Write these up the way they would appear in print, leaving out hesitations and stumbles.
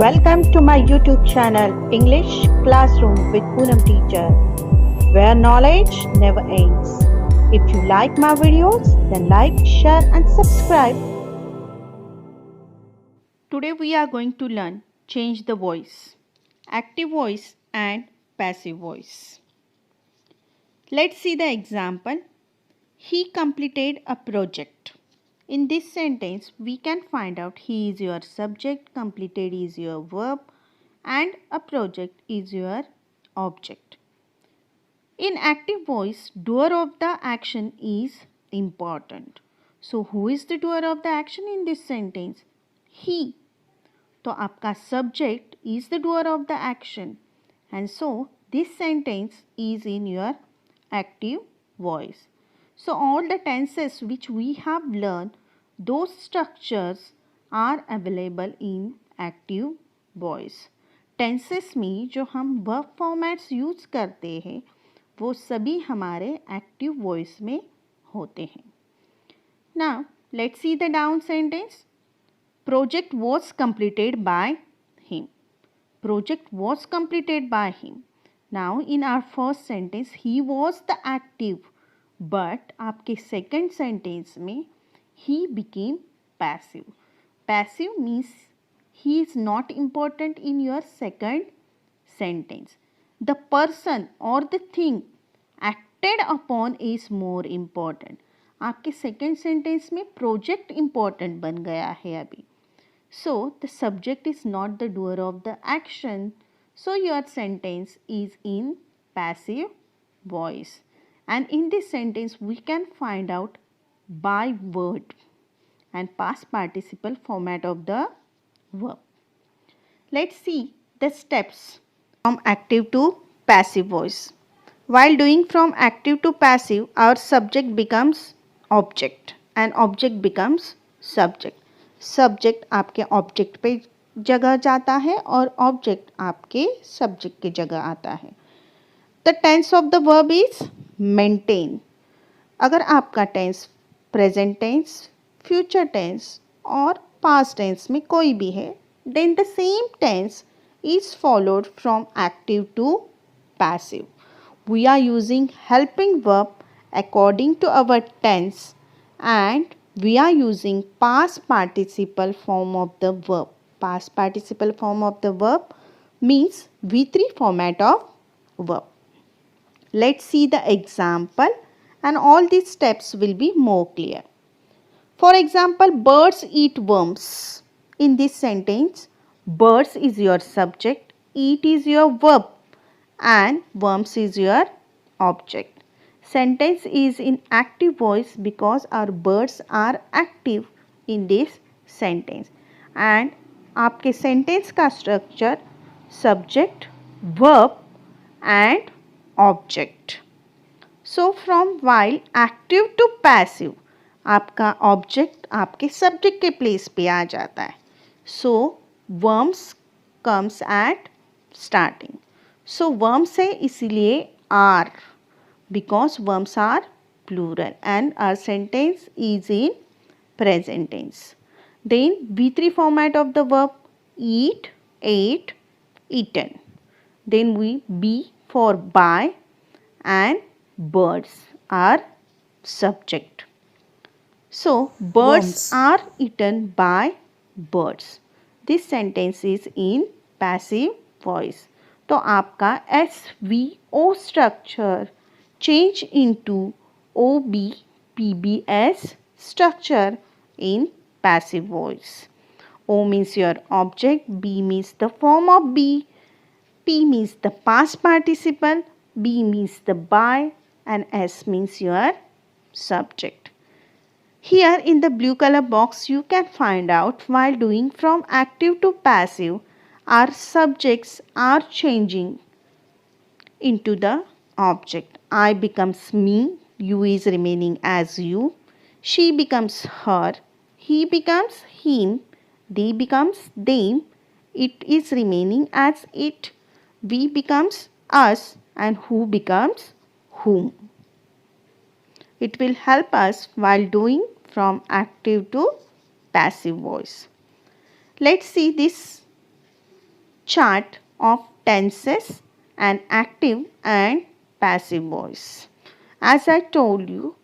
Welcome to my YouTube channel English Classroom with Poonam Teacher, where knowledge never ends. If you like my videos, then like, share and subscribe. Today we are going to learn change the voice, active voice and passive voice. Let's see the example. He completed a project. In this sentence, we can find out he is your subject, completed is your verb, and a project is your object. In active voice, doer of the action is important. So, who is the doer of the action in this sentence? He. तो आपका subject is the doer of the action. And so, this sentence is in your active voice. So, all the tenses which we have learned, those structures are available in active voice. Tenses में जो हम verb formats use करते हैं वो सभी हमारे active voice में होते हैं. Now let's see the down sentence. Project was completed by him. Project was completed by him. Now in our first sentence he was the active, but आपके second sentence में he became passive. Passive means he is not important in your second sentence. The person or the thing acted upon is more important. आपके second sentence में project important बन गया है अभी. So, the subject is not the doer of the action. So, your sentence is in passive voice. And in this sentence, we can find out by word and past participle format of the verb. Let's see the steps from active to passive voice. While doing from active to passive, our subject becomes object and object becomes subject. Subject आपके object पे जगह जाता है और object आपके subject की जगह आता है. The tense of the verb is maintain. अगर आपका tense present tense, future tense और पास्ट टेंस में कोई भी है, then the same tense is followed from active to passive. We are using helping verb according to our tense and we are using past participle form of the verb. Past participle form of the verb means V3 format of verb. Let's see the example and all these steps will be more clear. For example, birds eat worms. In this sentence, birds is your subject, eat is your verb and worms is your object. Sentence is in active voice because our birds are active in this sentence. And आपके sentence का structure subject, verb and object. So from while active to passive, आपका object आपके subject के place पे आ जाता है. So worms comes at starting. So worms है इसीलिए are. Because worms are plural and our sentence is in present tense. Then V3 format of the verb eat, ate, eaten. Then we be for by and birds are subject. So birds are eaten by birds. This sentence is in passive voice. तो आपका SVO structure change into OBPBS structure in passive voice. O means your object, B means the form of be, P means the past participle, B means the by and S means your subject. Here in the blue color box you can find out while doing from active to passive, our subjects are changing into the object. I becomes me, you is remaining as you, she becomes her, he becomes him, they becomes them, it is remaining as it, we becomes us and who becomes whom. It will help us while doing from active to passive voice. Let's see this chart of tenses and active and passive voice. As I told you,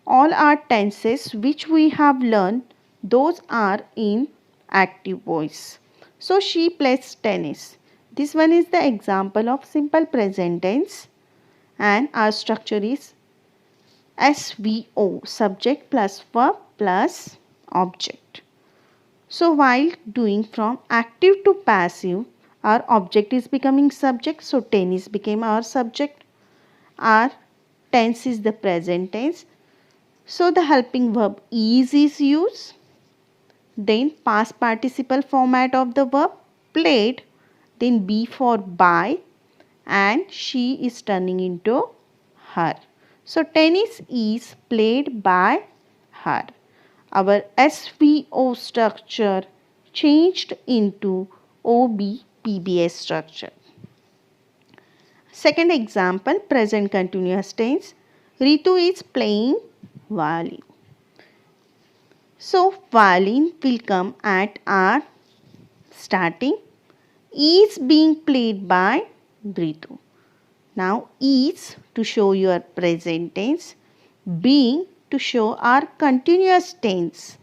all our tenses which we have learned, those are in active voice. So she plays tennis. This one is the example of simple present tense, and our structure is SVO, subject plus verb plus object. So while doing from active to passive, our object is becoming subject. So tennis became our subject. Our tense is the present tense. So the helping verb is used. Then past participle format of the verb played. Then be for by, and she is turning into her. So tennis is played by her. Our SVO structure changed into OB-PBS structure. Second example, present continuous tense. Ritu is playing violin. So violin will come at our starting. Is being played by Ritu. Now is to show your present tense, being to show our continuous tense,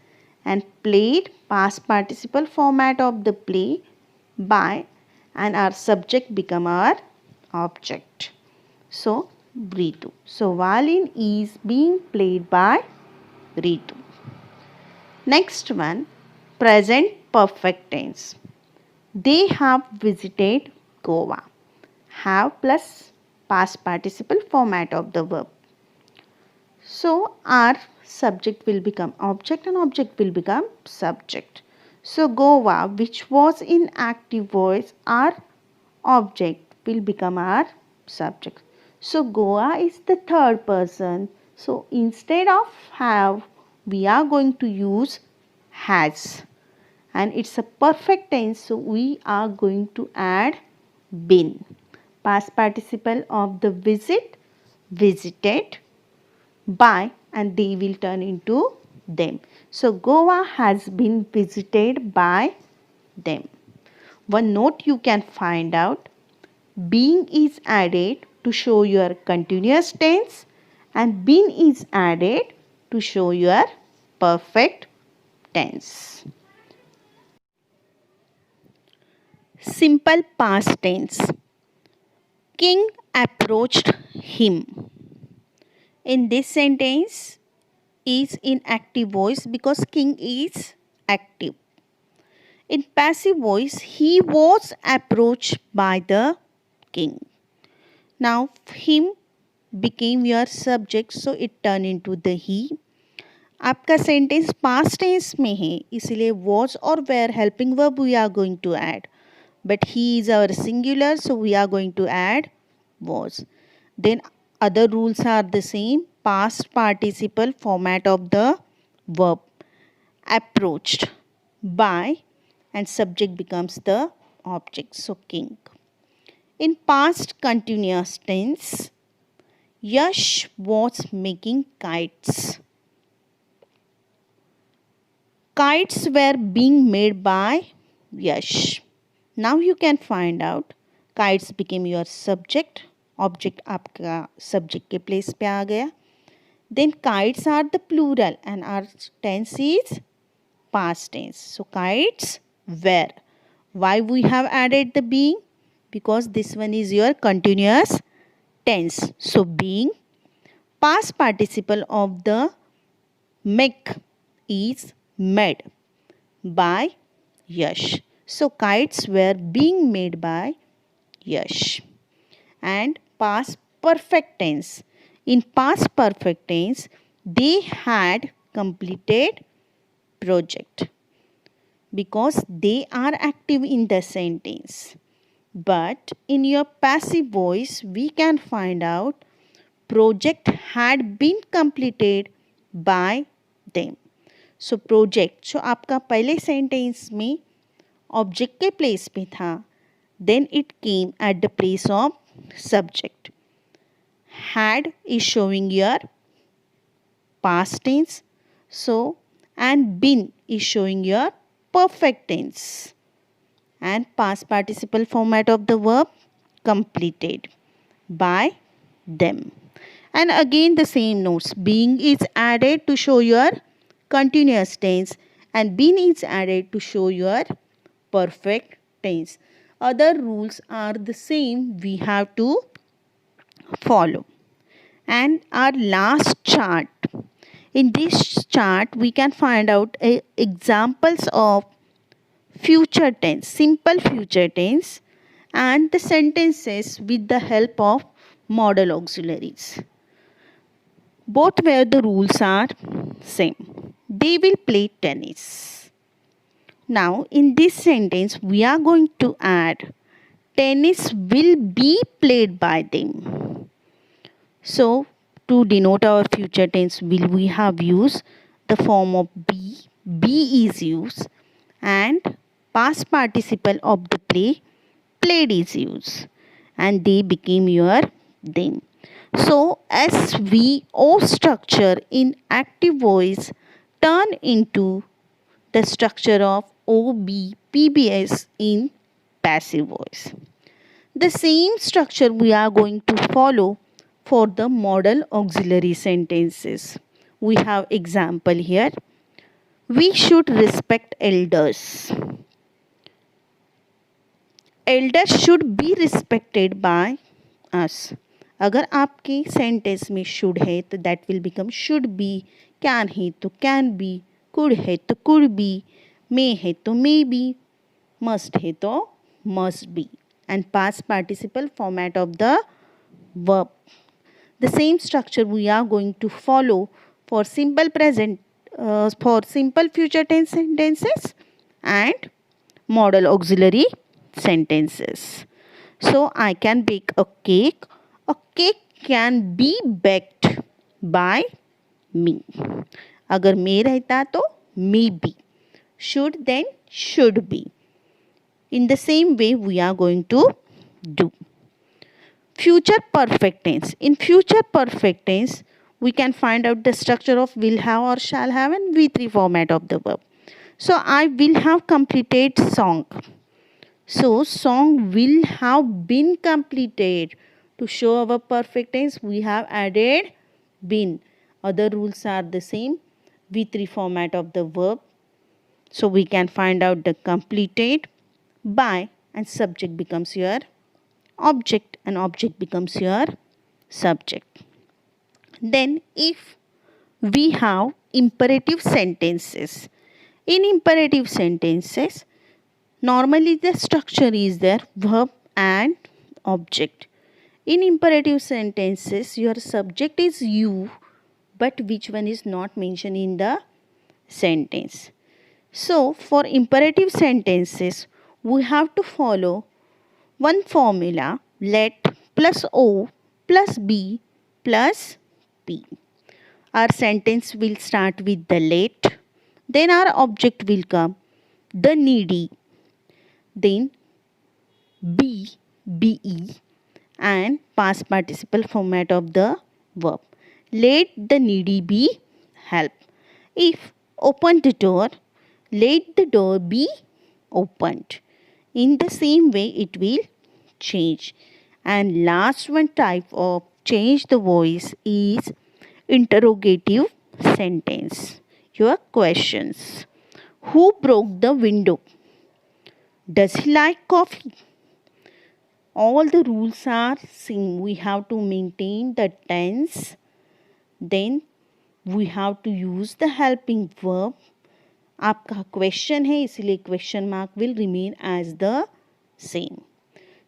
and played past participle format of the play by, and our subject become our object. So Ritu. So violin is being played by Ritu. Next one, present perfect tense. They have visited Goa. Have plus past participle format of the verb. So our subject will become object and object will become subject. So Goa, which was in active voice, our object will become our subject. So Goa is the third person. So instead of have, we are going to use has. And it's a perfect tense, so we are going to add been. Past participle of the visit, visited by, and they will turn into them. So Goa has been visited by them. One note you can find out, being is added to show your continuous tense and been is added to show your perfect tense. Simple past tense. King approached him. In this sentence is in active voice because king is active. In passive voice, he was approached by the king. Now him became your subject, so it turned into the he. आपका sentence past tense में है, इसलिए was और were helping verb we are going to add. But he is our singular, so we are going to add was. Then other rules are the same. Past participle format of the verb. Approached by, and subject becomes the object. So king. In past continuous tense, Yash was making kites. Kites were being made by Yash. Now you can find out kites became your subject. Object आपका subject के place पे आ गया. Then kites are the plural and our tense is past tense. So kites were. Why we have added the being? Because this one is your continuous tense. So being, past participle of the make is made by Yash. So kites were being made by Yash. And past perfect tense. In past perfect tense, they had completed project because they are active in the sentence. But in your passive voice, we can find out project had been completed by them. So project, so आपका पहले sentence में object के place पे था, then it came at the place of subject. Had is showing your past tense, so and been is showing your perfect tense, and past participle format of the verb completed by them. And again the same notes. Being is added to show your continuous tense and been is added to show your perfect tense. Other rules are the same we have to follow. And our last chart. In this chart we can find out examples of future tense, simple future tense and the sentences with the help of modal auxiliaries. Both where the rules are same. They will play tennis. Now in this sentence we are going to add tennis will be played by them. So to denote our future tense will we have used the form of be. Be is used and past participle of the play played is used and they became your them. So SVO structure in active voice turn into the structure of OB-PBS in passive voice. The same structure we are going to follow for the modal auxiliary sentences. We have example here. We should respect elders. Elders should be respected by us. अगर आपके sentence में should है तो that will become should be, can है तो can be, could है तो could be, मे है तो मे बी, मस्ट है तो must be. And past participle format of the verb. The same structure we are going to follow for simple present, for simple future tense sentences and modal auxiliary sentences. So I can bake a cake. A cake can be baked by me. अगर may रहता तो may be. Should then should be. In the same way we are going to do. Future perfect tense. In future perfect tense we can find out the structure of will have or shall have and V3 format of the verb. So I will have completed song. So song will have been completed. To show our perfect tense we have added been. Other rules are the same. V3 format of the verb. So we can find out the completed by and subject becomes your object and object becomes your subject. Then if we have imperative sentences. In imperative sentences normally the structure is there verb and object. In imperative sentences your subject is you but which one is not mentioned in the sentence. So for imperative sentences we have to follow one formula, let plus O plus B plus P. Our sentence will start with the let, then our object will come the needy, then be and past participle format of the verb. Let the needy be help. If open the door, let the door be opened. In the same way it will change. And last one type of change the voice is interrogative sentence. Your questions. Who broke the window? Does he like coffee? All the rules are same. We have to maintain the tense. Then we have to use the helping verb. आपका question है इसलिए question mark will remain as the same.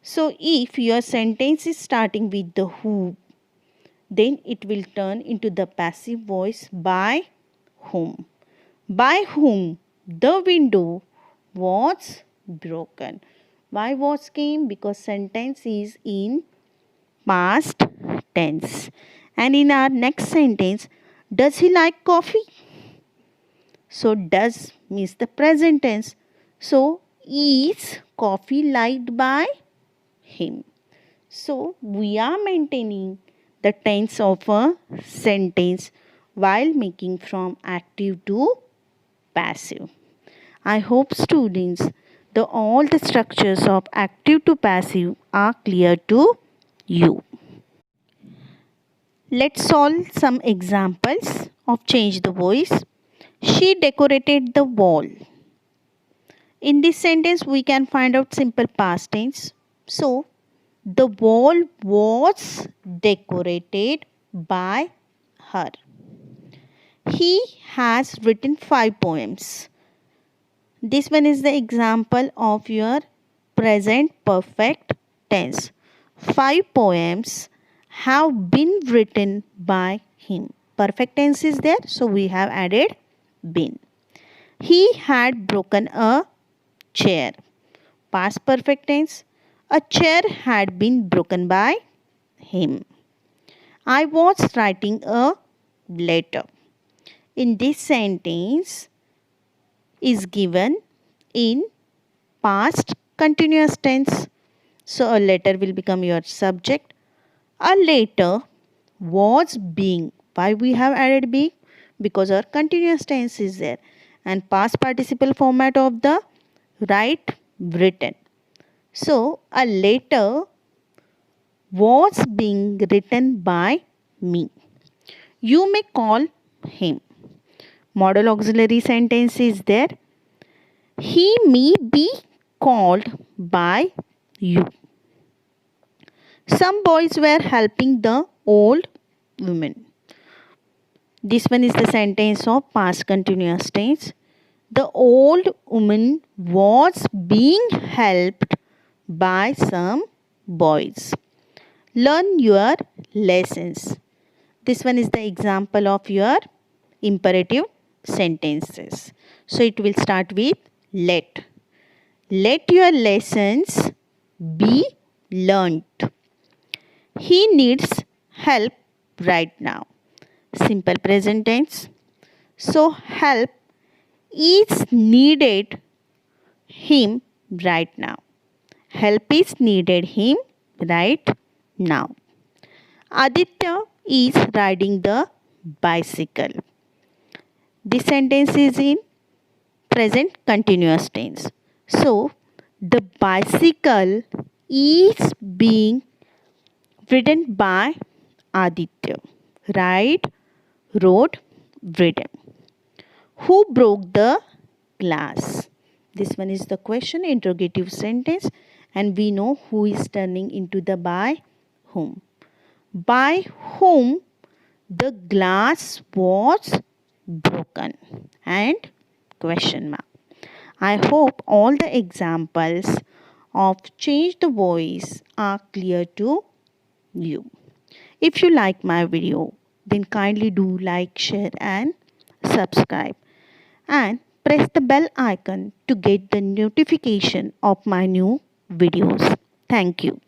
So if your sentence is starting with the who, then it will turn into the passive voice by whom. By whom the window was broken. Why was came? Because sentence is in past tense. And in our next sentence, does he like coffee? So does means the present tense. So is coffee liked by him? So we are maintaining the tense of a sentence while making from active to passive. I hope students all the structures of active to passive are clear to you. Let's solve some examples of change the voice. She decorated the wall. In this sentence, we can find out simple past tense. So, the wall was decorated by her. He has written 5 poems. This one is the example of your present perfect tense. 5 poems have been written by him. Perfect tense is there, so we have added been. He had broken a chair. Past perfect tense. A chair had been broken by him. I was writing a letter. In this sentence is given in past continuous tense. So a letter will become your subject. A letter was being. Why we have added being? Because our continuous tense is there. And past participle format of the write written. So a letter was being written by me. You may call him. Model auxiliary sentence is there. He may be called by you. Some boys were helping the old woman. This one is the sentence of past continuous tense. The old woman was being helped by some boys. Learn your lessons. This one is the example of your imperative sentences. So it will start with let. Let your lessons be learnt. He needs help right now. Simple present tense. So help is needed him right now. Help is needed him right now. Aditya is riding the bicycle. This sentence is in present continuous tense. So, the bicycle is being ridden by Aditya. Ride, rode, ridden. Who broke the glass? This one is the question, interrogative sentence, and we know who is turning into the by whom. By whom the glass was broken, and question mark. I hope all the examples of change the voice are clear to you. If you like my video, then kindly do like, share and subscribe, and press the bell icon to get the notification of my new videos. Thank you.